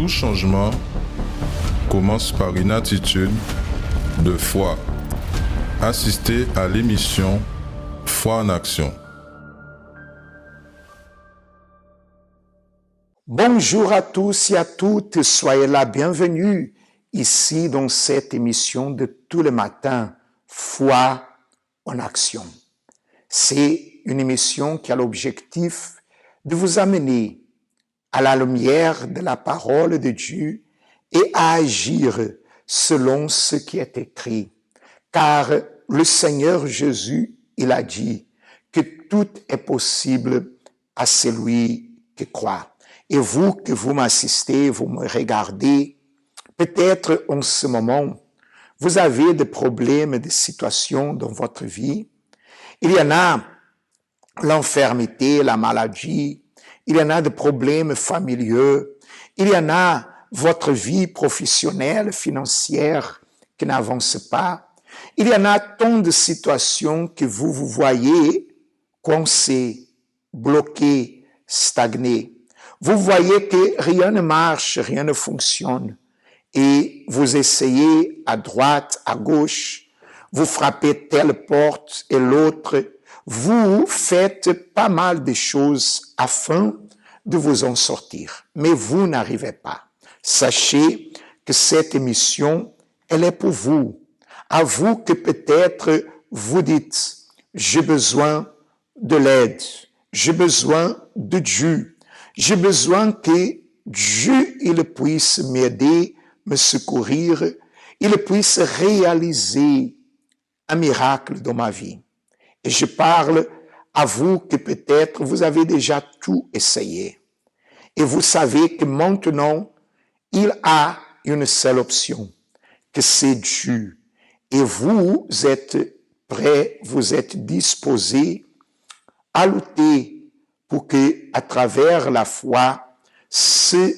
Tout changement commence par une attitude de foi. Assistez à l'émission Foi en action. Bonjour à tous et à toutes, soyez la bienvenue ici dans cette émission de tous les matins, Foi en action. C'est une émission qui a l'objectif de vous amener à la lumière de la parole de Dieu et à agir selon ce qui est écrit. Car le Seigneur Jésus, il a dit que tout est possible à celui qui croit. Et vous, que vous m'assistez, vous me regardez, peut-être en ce moment, vous avez des problèmes, des situations dans votre vie. Il y en a l'infirmité, la maladie, il y en a des problèmes familiaux, il y en a votre vie professionnelle, financière qui n'avance pas. Il y en a tant de situations que vous voyez coincé, bloqué, stagné. Vous voyez que rien ne marche, rien ne fonctionne. Et vous essayez à droite, à gauche, vous frappez telle porte et l'autre. Vous faites pas mal de choses afin de vous en sortir. Mais vous n'arrivez pas. Sachez que cette émission, elle est pour vous. À vous que peut-être vous dites, j'ai besoin de l'aide, j'ai besoin de Dieu. J'ai besoin que Dieu, il puisse m'aider, me secourir, il puisse réaliser un miracle dans ma vie. Et je parle à vous que peut-être vous avez déjà tout essayé. Et vous savez que maintenant, il a une seule option, que c'est Dieu. Et vous êtes prêts, vous êtes disposés à lutter pour que, à travers la foi, ce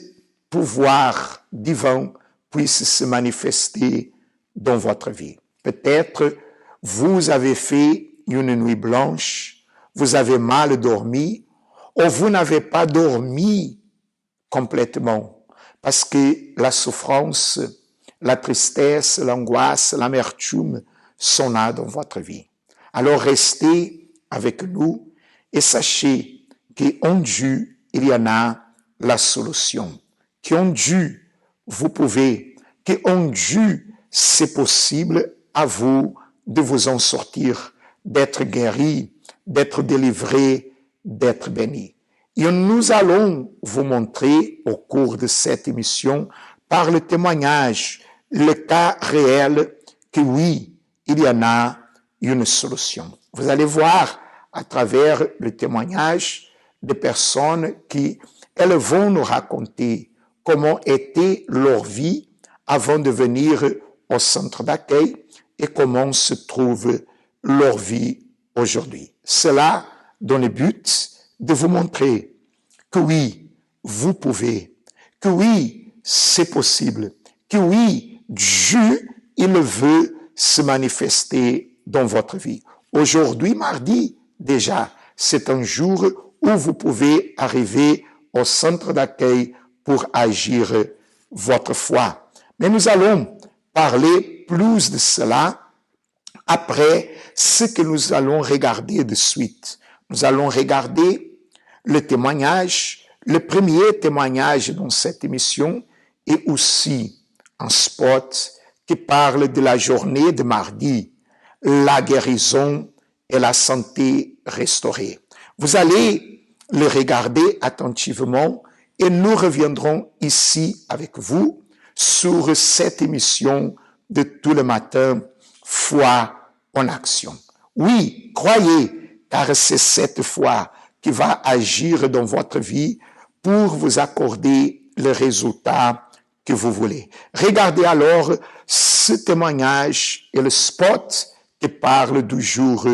pouvoir divin puisse se manifester dans votre vie. Peut-être vous avez fait une nuit blanche, vous avez mal dormi, ou vous n'avez pas dormi complètement, parce que la souffrance, la tristesse, l'angoisse, l'amertume sont là dans votre vie. Alors restez avec nous et sachez qu'en Dieu, il y en a la solution. Qu'en Dieu, vous pouvez, qu'en Dieu, c'est possible à vous de vous en sortir, d'être guéri, d'être délivré, d'être béni. Et nous allons vous montrer au cours de cette émission, par le témoignage, le cas réel, que oui, il y en a une solution. Vous allez voir à travers le témoignage des personnes qui, elles vont nous raconter comment était leur vie avant de venir au centre d'accueil et comment se trouve leur vie aujourd'hui. Cela dans le but de vous montrer que oui, vous pouvez, que oui, c'est possible, que oui, Dieu, il veut se manifester dans votre vie. Aujourd'hui, mardi, déjà, c'est un jour où vous pouvez arriver au centre d'accueil pour agir votre foi. Mais nous allons parler plus de cela après ce que nous allons regarder de suite. Nous allons regarder le témoignage, le premier témoignage dans cette émission et aussi un spot qui parle de la journée de mardi, la guérison et la santé restaurée. Vous allez le regarder attentivement et nous reviendrons ici avec vous sur cette émission de tous les matins, Foi en action. Oui, croyez, car c'est cette foi qui va agir dans votre vie pour vous accorder le résultat que vous voulez. Regardez alors ce témoignage et le spot qui parle du jour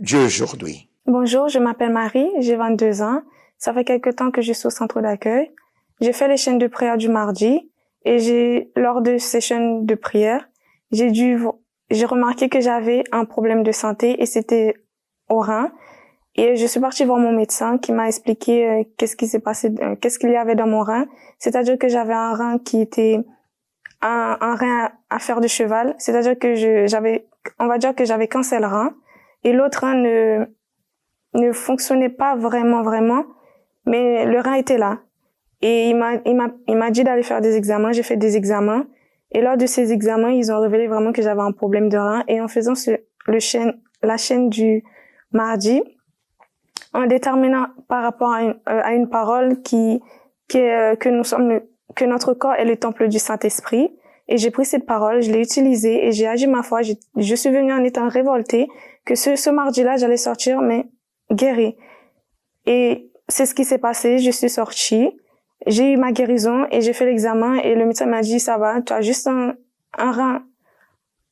d'aujourd'hui. Bonjour, je m'appelle Marie, j'ai 22 ans. Ça fait quelque temps que je suis au centre d'accueil. J'ai fait les chaînes de prière du mardi et lors de ces chaînes de prière, j'ai remarqué que j'avais un problème de santé et c'était au rein. Et je suis partie voir mon médecin qui m'a expliqué qu'est-ce qui s'est passé, qu'est-ce qu'il y avait dans mon rein. C'est-à-dire que j'avais un rein qui était un rein à fer de cheval. C'est-à-dire que on va dire que j'avais qu'un seul rein. Et l'autre rein ne fonctionnait pas vraiment. Mais le rein était là. Et il m'a dit d'aller faire des examens. J'ai fait des examens. Et lors de ces examens, ils ont révélé vraiment que j'avais un problème de rein. Et en faisant la chaîne du mardi, en déterminant par rapport à une parole que notre corps est le temple du Saint-Esprit. Et j'ai pris cette parole, je l'ai utilisée et j'ai agi ma foi. Je suis venue en étant révoltée que ce mardi-là, j'allais sortir, mais guérie. Et c'est ce qui s'est passé. Je suis sortie, j'ai eu ma guérison et j'ai fait l'examen et le médecin m'a dit, ça va, tu as juste un rein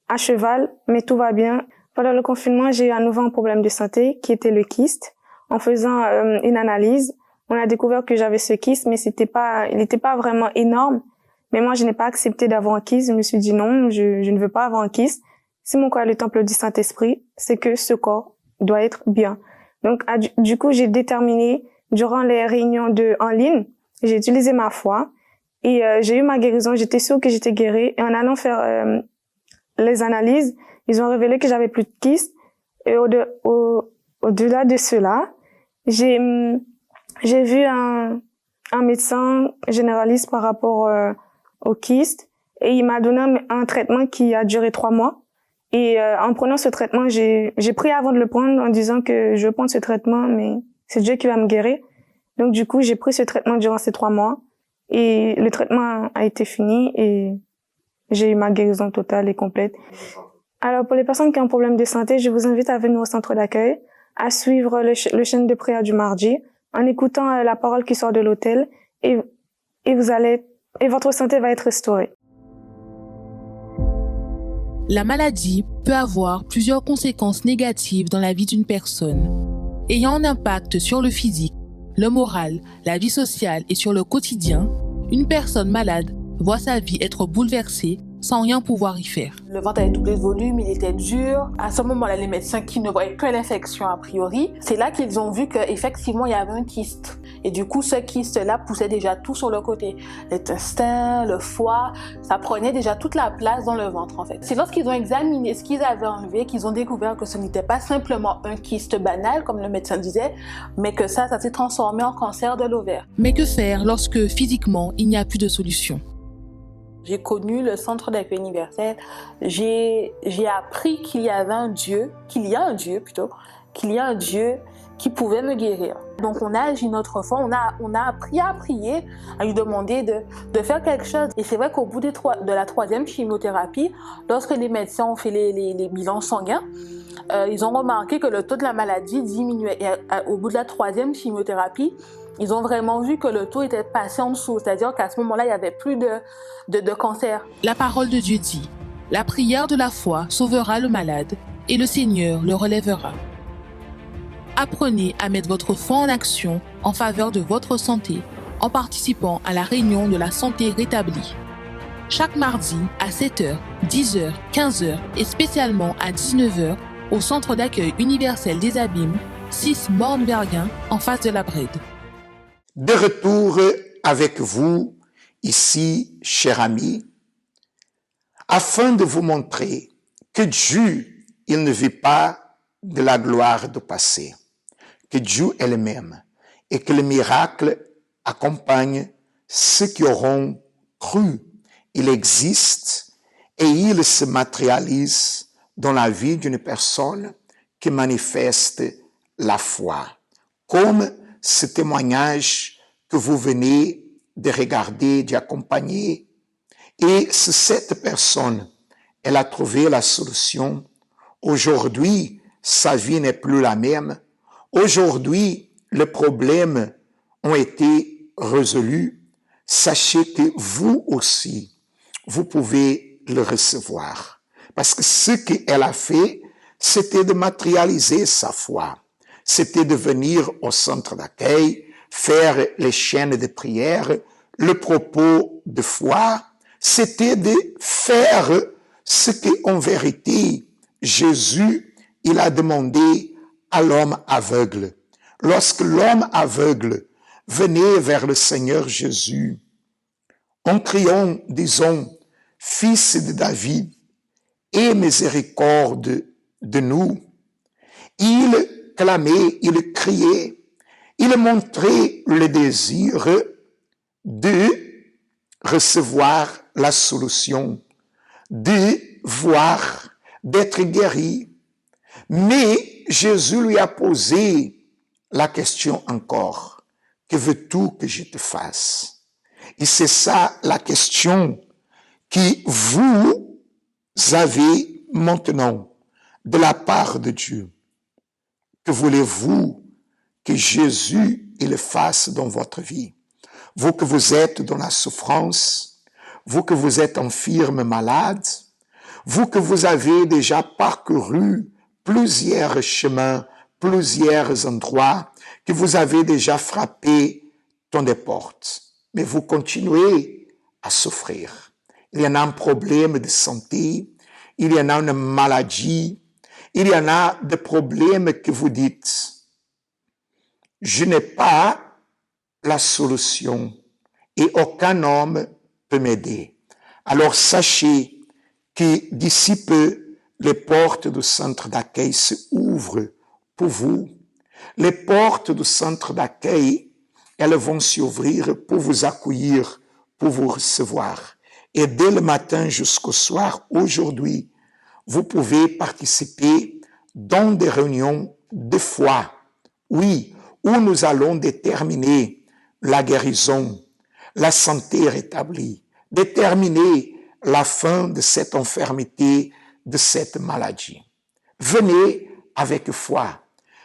à cheval, mais tout va bien. Pendant le confinement, j'ai eu à nouveau un problème de santé qui était le kyste. En faisant une analyse, on a découvert que j'avais ce kyste, mais il n'était pas vraiment énorme. Mais moi, je n'ai pas accepté d'avoir un kyste. Je me suis dit non, je ne veux pas avoir un kyste. Si mon corps est le temple du Saint-Esprit, c'est que ce corps doit être bien. Donc, du coup, j'ai déterminé, durant les réunions en ligne, j'ai utilisé ma foi et j'ai eu ma guérison. J'étais sûre que j'étais guérie. Et en allant faire les analyses, ils ont révélé que j'avais plus de kyste. Et au-delà de cela, j'ai vu un médecin généraliste par rapport au kyste et il m'a donné un traitement qui a duré 3 mois. Et en prenant ce traitement, j'ai prié avant de le prendre en disant que je veux prendre ce traitement, mais c'est Dieu qui va me guérir. Donc du coup, j'ai pris ce traitement durant ces 3 mois et le traitement a été fini et j'ai eu ma guérison totale et complète. Alors pour les personnes qui ont un problème de santé, je vous invite à venir au centre d'accueil, à suivre le chaîne de prière du mardi, en écoutant la parole qui sort de l'autel et votre santé va être restaurée. La maladie peut avoir plusieurs conséquences négatives dans la vie d'une personne, ayant un impact sur le physique, le moral, la vie sociale et sur le quotidien. Une personne malade voit sa vie être bouleversée sans rien pouvoir y faire. Le ventre avait doublé de volume, il était dur. À ce moment-là, les médecins qui ne voyaient que l'infection a priori, c'est là qu'ils ont vu qu'effectivement, il y avait un kyste. Et du coup, ce kyste-là poussait déjà tout sur le côté. L'intestin, le foie, ça prenait déjà toute la place dans le ventre, en fait. C'est lorsqu'ils ont examiné ce qu'ils avaient enlevé qu'ils ont découvert que ce n'était pas simplement un kyste banal, comme le médecin disait, mais que ça s'est transformé en cancer de l'ovaire. Mais que faire lorsque, physiquement, il n'y a plus de solution ? J'ai connu le centre d'accueil universel. J'ai appris qu'il y a un Dieu qui pouvait me guérir. Donc on a agi notre foi, on a appris à prier, à lui demander de faire quelque chose. Et c'est vrai qu'au bout de la 3e chimiothérapie, lorsque les médecins ont fait les bilans sanguins, ils ont remarqué que le taux de la maladie diminuait. Et au bout de la 3e chimiothérapie, ils ont vraiment vu que le taux était passé en dessous, c'est-à-dire qu'à ce moment-là, il n'y avait plus de cancer. La parole de Dieu dit, la prière de la foi sauvera le malade et le Seigneur le relèvera. Apprenez à mettre votre foi en action en faveur de votre santé en participant à la réunion de la santé rétablie. Chaque mardi à 7h, 10h, 15h et spécialement à 19h au centre d'accueil universel des Abîmes, 6 Morne-Verguin en face de la Brède. De retour avec vous, ici, chers amis, afin de vous montrer que Dieu, il ne vit pas de la gloire du passé, que Dieu est le même et que le miracle accompagne ceux qui auront cru. Il existe et il se matérialise dans la vie d'une personne qui manifeste la foi, comme ce témoignage que vous venez de regarder, d'accompagner. Et cette personne, elle a trouvé la solution. Aujourd'hui, sa vie n'est plus la même. Aujourd'hui, les problèmes ont été résolus. Sachez que vous aussi, vous pouvez le recevoir. Parce que ce qu'elle a fait, c'était de matérialiser sa foi. C'était de venir au centre d'accueil, faire les chaînes de prière, le propos de foi, c'était de faire ce qu'en vérité, Jésus, il a demandé à l'homme aveugle. Lorsque l'homme aveugle venait vers le Seigneur Jésus, en criant, disons, « Fils de David, aie miséricorde de nous », il clamait, il criait, il montrait le désir de recevoir la solution, de voir, d'être guéri. Mais Jésus lui a posé la question encore, « Que veux-tu que je te fasse ?» Et c'est ça la question que vous avez maintenant de la part de Dieu. Que voulez-vous que Jésus il fasse dans votre vie? Vous que vous êtes dans la souffrance, vous que vous êtes infirme, malade, vous que vous avez déjà parcouru plusieurs chemins, plusieurs endroits, que vous avez déjà frappé dans des portes, mais vous continuez à souffrir. Il y en a un problème de santé, il y en a une maladie, il y en a des problèmes que vous dites, je n'ai pas la solution et aucun homme peut m'aider. Alors sachez que d'ici peu, les portes du centre d'accueil se ouvrent pour vous. Les portes du centre d'accueil, elles vont s'ouvrir pour vous accueillir, pour vous recevoir. Et dès le matin jusqu'au soir, aujourd'hui, vous pouvez participer dans des réunions de foi. Oui, où nous allons déterminer la guérison, la santé rétablie, déterminer la fin de cette infirmité, de cette maladie. Venez avec foi.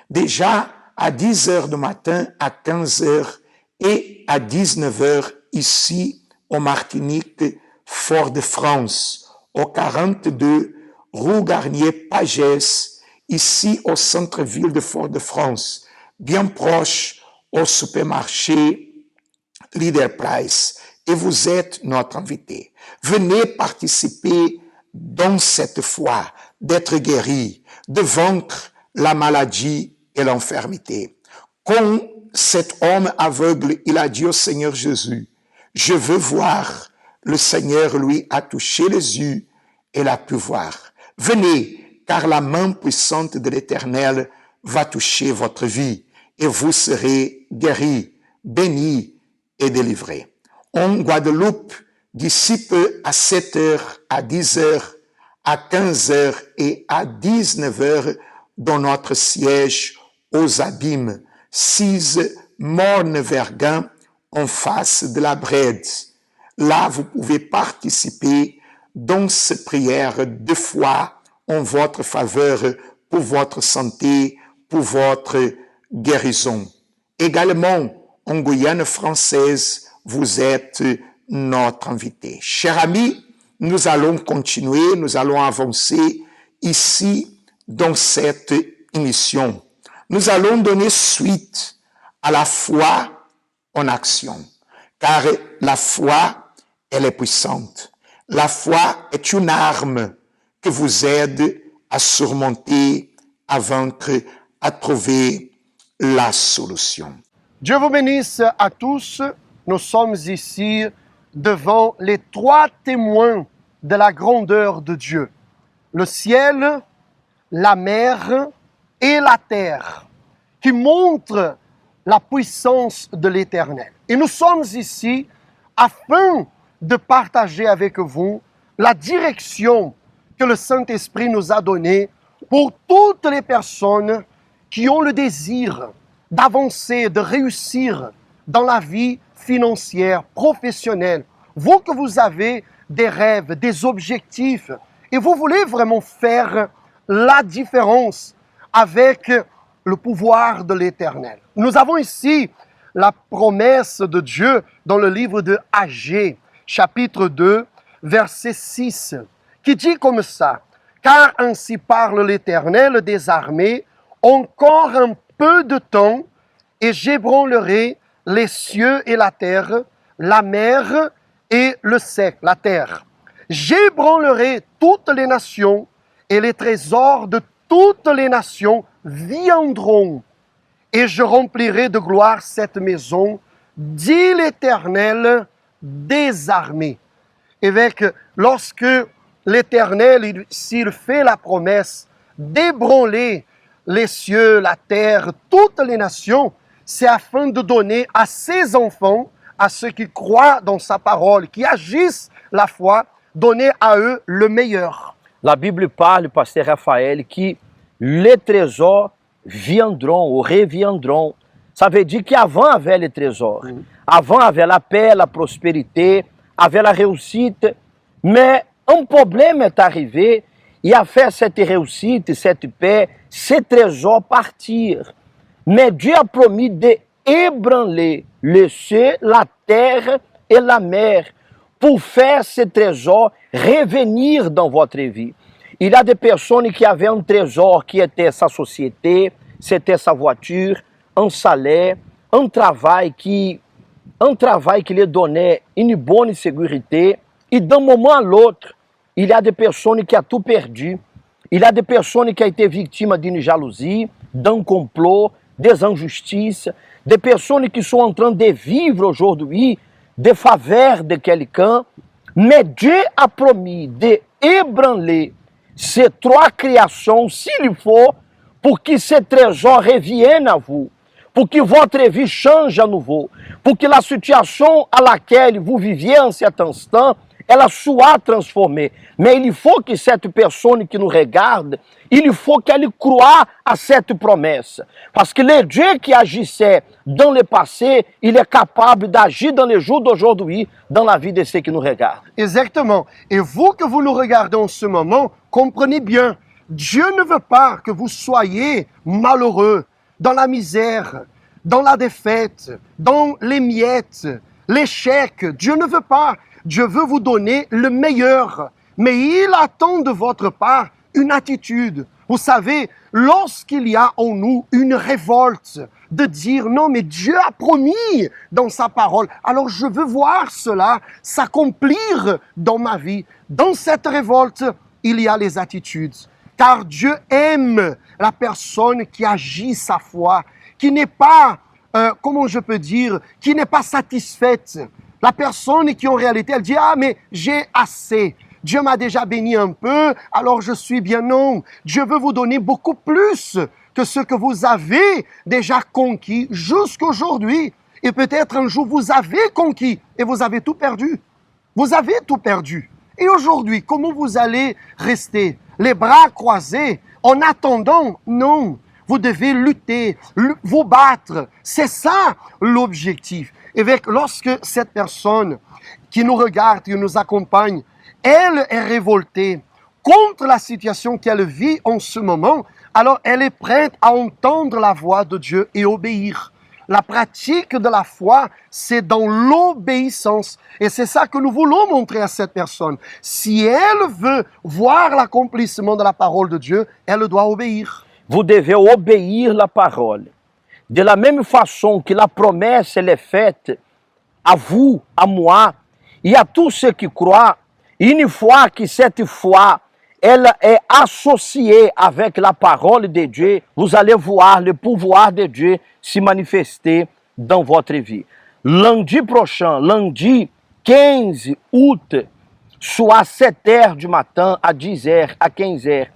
Déjà à 10 heures du matin, à 15 heures et à 19 heures ici au Martinique, Fort-de-France, au 42 rue Garnier-Pagès, ici au centre-ville de Fort-de-France, bien proche au supermarché Leader Price. Et vous êtes notre invité. Venez participer dans cette foi d'être guéri, de vaincre la maladie et l'infirmité. Quand cet homme aveugle, il a dit au Seigneur Jésus, « Je veux voir », le Seigneur lui a touché les yeux et l'a pu voir. Venez, car la main puissante de l'Éternel va toucher votre vie et vous serez guéris, bénis et délivrés. En Guadeloupe, d'ici peu à 7 heures, à 10 heures, à 15 heures et à 19 heures, dans notre siège aux Abîmes, 6 Morne-Vergin, en face de la Brède. Là, vous pouvez participer dans ces prières de foi en votre faveur, pour votre santé, pour votre guérison. Également, en Guyane française, vous êtes notre invité. Chers amis, nous allons continuer, nous allons avancer ici dans cette émission. Nous allons donner suite à la foi en action, car la foi, elle est puissante. La foi est une arme qui vous aide à surmonter, à vaincre, à trouver la solution. Dieu vous bénisse à tous. Nous sommes ici devant les 3 témoins de la grandeur de Dieu. Le ciel, la mer et la terre, qui montrent la puissance de l'Éternel. Et nous sommes ici afin de partager avec vous la direction que le Saint-Esprit nous a donnée pour toutes les personnes qui ont le désir d'avancer, de réussir dans la vie financière, professionnelle. Vous que vous avez des rêves, des objectifs, et vous voulez vraiment faire la différence avec le pouvoir de l'Éternel. Nous avons ici la promesse de Dieu dans le livre de Agée, chapitre 2, verset 6, qui dit comme ça, « Car ainsi parle l'Éternel des armées, encore un peu de temps, et j'ébranlerai les cieux et la terre, la mer et le sec, la terre. J'ébranlerai toutes les nations et les trésors de toutes les nations viendront et je remplirai de gloire cette maison, dit l'Éternel des armées. Évêque, lorsque l'Éternel, s'il fait la promesse d'ébranler les cieux, la terre, toutes les nations, c'est afin de donner à ses enfants, à ceux qui croient dans sa parole, qui agissent la foi, donner à eux le meilleur. La Bible parle, pasteur Raphaël, que les trésors viendront ou reviendront. Ça veut dire qu'avant avait les trésors, avant avait la paix, la prospérité, avait la réussite, mais un problème est arrivé et a fait cette réussite, cette paix, ces trésors partir. Mais Dieu a promis d'ébranler les cieux, la terre et la mer pour faire ces trésors revenir dans votre vie. Il y a des personnes qui avaient un trésor qui était sa société, c'était sa voiture, un salaire, un travail qui les donnait une bonne sécurité. Et d'un moment à l'autre, il y a des personnes qui ont tout perdu. Il y a des personnes qui ont été victimes d'une jalousie, d'un complot, des injustices, des personnes qui sont en train de vivre aujourd'hui des faveurs de quelqu'un. Mais Dieu a promis d'ébranler ces trois créations, s'il faut, pour que ces trésors reviennent à vous, pour que votre vie change à nouveau, pour que la situation à laquelle vous viviez en cet instant, elle soit transformée. Mais il faut que cette personne qui nous regarde, il faut qu'elle croie à cette promesse. Parce que le Dieu qui agissait dans le passé, il est capable d'agir dans les jours d'aujourd'hui, dans la vie de ceux qui nous regardent. Exactement. Et vous que vous nous regardez en ce moment, comprenez bien, Dieu ne veut pas que vous soyez malheureux, dans la misère, dans la défaite, dans les miettes, l'échec. Dieu ne veut pas. Dieu veut vous donner le meilleur. Mais il attend de votre part une attitude. Vous savez, lorsqu'il y a en nous une révolte de dire non, mais Dieu a promis dans sa parole, alors je veux voir cela s'accomplir dans ma vie. Dans cette révolte, il y a les attitudes. Car Dieu aime la personne qui agit sa foi, qui n'est pas, comment je peux dire, qui n'est pas satisfaite. La personne qui en réalité, elle dit, ah mais j'ai assez. Dieu m'a déjà béni un peu, alors je suis bien. Non, Dieu veut vous donner beaucoup plus que ce que vous avez déjà conquis jusqu'aujourd'hui. Et peut-être un jour vous avez conquis et vous avez tout perdu. Vous avez tout perdu. Et aujourd'hui, comment vous allez rester les bras croisés en attendant? Non, vous devez lutter, vous battre. C'est ça l'objectif. Et lorsque cette personne qui nous regarde, qui nous accompagne, elle est révoltée contre la situation qu'elle vit en ce moment, alors elle est prête à entendre la voix de Dieu et obéir. La pratique de la foi, c'est dans l'obéissance. Et c'est ça que nous voulons montrer à cette personne. Si elle veut voir l'accomplissement de la parole de Dieu, elle doit obéir. Vous devez obéir la parole. De la même façon que la promesse elle est faite à vous, à moi, et à tous ceux qui croient, une fois que cette foi elle est associée avec la parole de Dieu, vous allez voir le pouvoir de Dieu se manifester dans votre vie. Lundi prochain, lundi 15 août, soit à 7h du matin, à 10h, à 15h,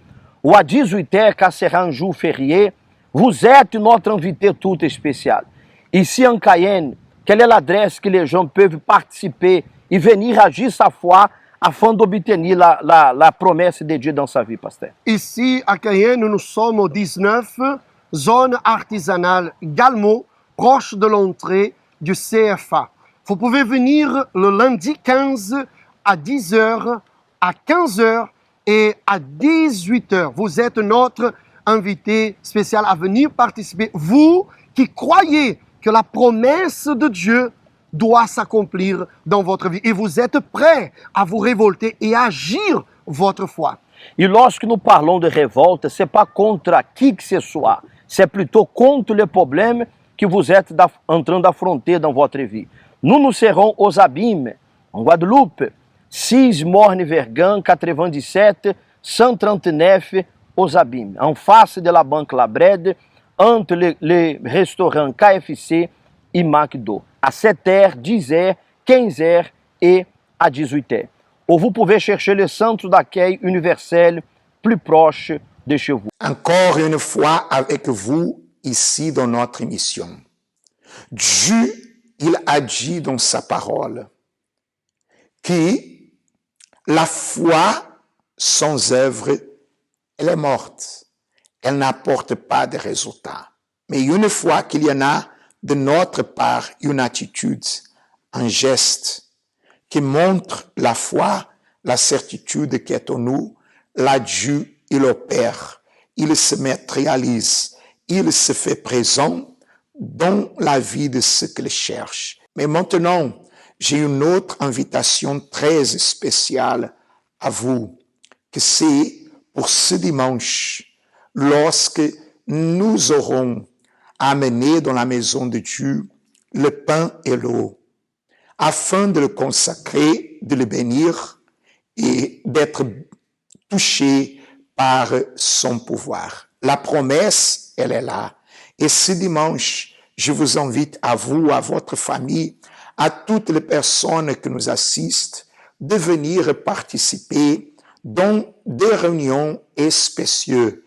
ou à 18h, car sera un jour férié, vous êtes notre invité tout spécial. Ici en Cayenne, quelle est l'adresse que les gens peuvent participer et venir agir sa foi afin d'obtenir la promesse de Dieu dans sa vie, pasteur? Ici à Cayenne, nous sommes au 19, zone artisanale Galmo, proche de l'entrée du CFA. Vous pouvez venir le lundi 15 à 10h, à 15h et à 18h. Vous êtes notre invité spécial à venir participer. Vous qui croyez que la promesse de Dieu doit s'accomplir dans votre vie. Et vous êtes prêts à vous révolter et à agir votre foi. Et lorsque nous parlons de révolte, ce n'est pas contre qui que ce soit, c'est plutôt contre les problèmes que vous êtes en train d'affronter dans votre vie. Nous serons aux Abîmes, en Guadeloupe, 6 Morne Vergan, 97 139 aux Abîmes, en face de la Banque La Brède, entre les restaurants KFC et McDo, à 7h, 10h, 15h et à 18h. Ou vous pouvez chercher le centre d'accueil universel plus proche de chez vous. Encore une fois avec vous ici dans notre émission. Dieu, il a dit dans sa parole que la foi sans œuvre, elle est morte. Elle n'apporte pas de résultats. Mais une fois qu'il y en a de notre part une attitude, un geste qui montre la foi, la certitude qui est en nous, là Dieu, il opère, il se matérialise, il se fait présent dans la vie de ceux qui le cherchent. Mais maintenant, j'ai une autre invitation très spéciale à vous, que c'est pour ce dimanche, lorsque nous aurons amené dans la maison de Dieu le pain et l'eau, afin de le consacrer, de le bénir et d'être touché par son pouvoir. La promesse, elle est là. Et ce dimanche, je vous invite à vous, à votre famille, à toutes les personnes qui nous assistent, de venir participer dans des réunions spéciales,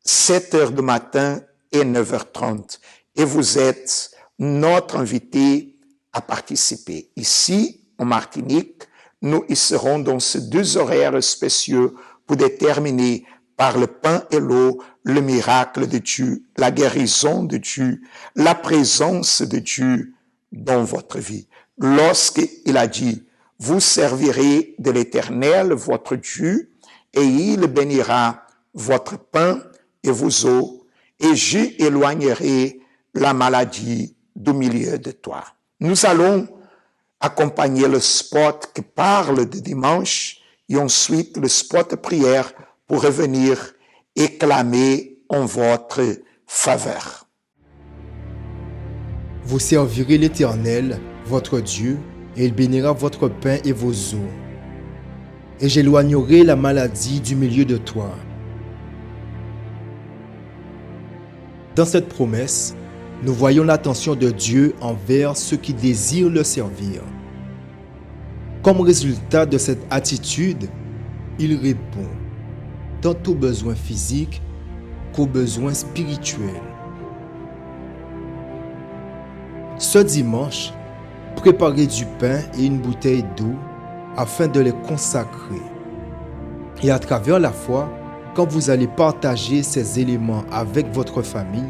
7h du matin et 9h30. Et vous êtes notre invité à participer. Ici, en Martinique, nous y serons dans ces 2 horaires spéciaux pour déterminer par le pain et l'eau le miracle de Dieu, la guérison de Dieu, la présence de Dieu dans votre vie. Lorsqu'il a dit, vous servirez de l'Éternel, votre Dieu, et il bénira votre pain et vos eaux, et j'éloignerai la maladie du milieu de toi. Nous allons accompagner le spot qui parle de dimanche et ensuite le spot prière pour revenir et clamer en votre faveur. Vous servirez l'Éternel, votre Dieu, et il bénira votre pain et vos eaux. Et j'éloignerai la maladie du milieu de toi. Dans cette promesse, nous voyons l'attention de Dieu envers ceux qui désirent le servir. Comme résultat de cette attitude, il répond tant aux besoins physiques qu'aux besoins spirituels. Ce dimanche, préparez du pain et une bouteille d'eau afin de les consacrer. Et à travers la foi, quand vous allez partager ces éléments avec votre famille,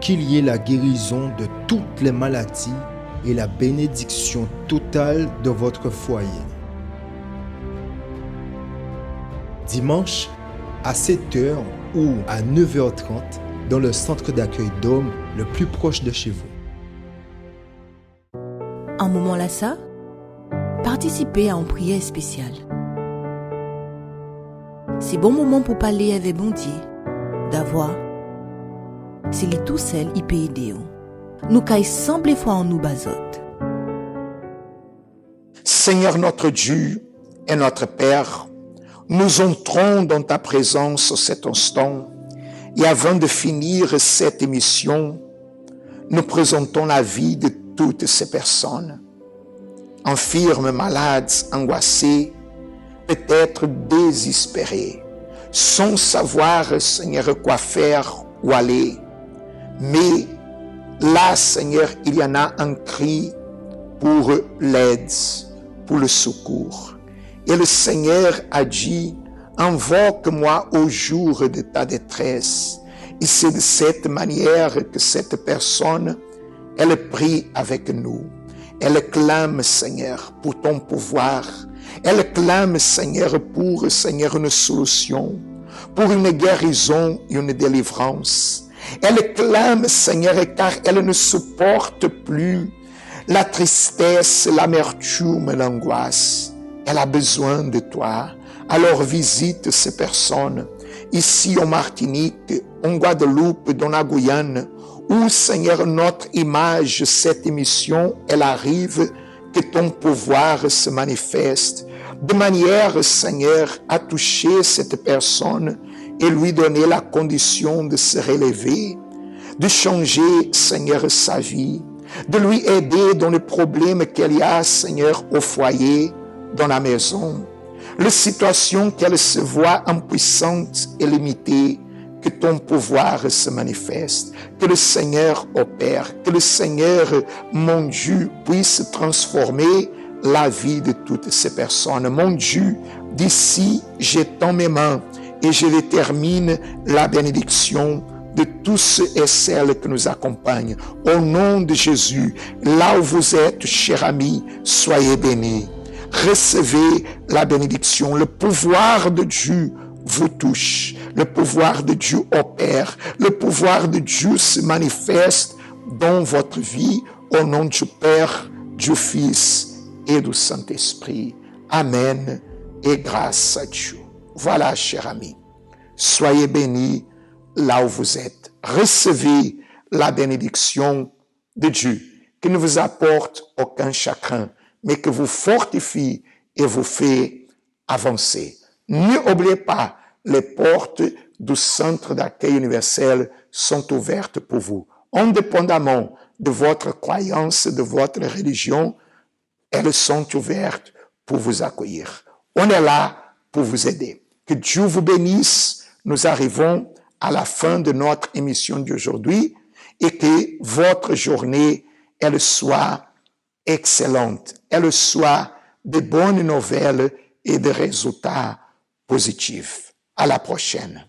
qu'il y ait la guérison de toutes les maladies et la bénédiction totale de votre foyer. Dimanche, à 7h ou à 9h30, dans le centre d'accueil d'hommes le plus proche de chez vous. Un moment là ça, participez à une prière spéciale. C'est bon moment pour parler avec bon Dieu, d'avoir. C'est lui tout seul qui peut aider. Nous caille semble foi en nous basote. Seigneur notre Dieu et notre Père, nous entrons dans ta présence cet instant et avant de finir cette émission, nous présentons la vie de toutes ces personnes, infirmes, malades, angoissées, peut-être désespérées, sans savoir, Seigneur, quoi faire ou aller. Mais là, Seigneur, il y en a un cri pour l'aide, pour le secours. Et le Seigneur a dit, invoque-moi au jour de ta détresse. Et c'est de cette manière que cette personne, elle prie avec nous. Elle clame, Seigneur, pour ton pouvoir. Elle clame, Seigneur, pour, Seigneur, une solution, pour une guérison et une délivrance. Elle clame, Seigneur, car elle ne supporte plus la tristesse, l'amertume, l'angoisse. Elle a besoin de toi. Alors visite ces personnes ici en Martinique, en Guadeloupe, dans la Guyane, où, Seigneur, notre image, cette émission, elle arrive, que ton pouvoir se manifeste, de manière, Seigneur, à toucher cette personne et lui donner la condition de se relever, de changer, Seigneur, sa vie, de lui aider dans le problème qu'il y a, Seigneur, au foyer, dans la maison, la situation qu'elle se voit impuissante et limitée, que ton pouvoir se manifeste, que le Seigneur opère, que le Seigneur, mon Dieu, puisse transformer la vie de toutes ces personnes. Mon Dieu, d'ici, j'étends mes mains et je détermine la bénédiction de tous ceux et celles qui nous accompagnent. Au nom de Jésus, là où vous êtes, cher ami, soyez bénis. Recevez la bénédiction. Le pouvoir de Dieu vous touche. Le pouvoir de Dieu opère. Le pouvoir de Dieu se manifeste dans votre vie. Au nom du Père, du Fils et du Saint-Esprit. Amen et grâce à Dieu. Voilà, cher ami. Soyez bénis là où vous êtes. Recevez la bénédiction de Dieu qui ne vous apporte aucun chagrin, mais qui vous fortifie et vous fait avancer. N'oubliez pas, les portes du centre d'accueil universel sont ouvertes pour vous. Indépendamment de votre croyance, de votre religion, elles sont ouvertes pour vous accueillir. On est là pour vous aider. Que Dieu vous bénisse. Nous arrivons à la fin de notre émission d'aujourd'hui et que votre journée, elle soit excellente, elle soit de bonnes nouvelles et de résultats positifs. À la prochaine.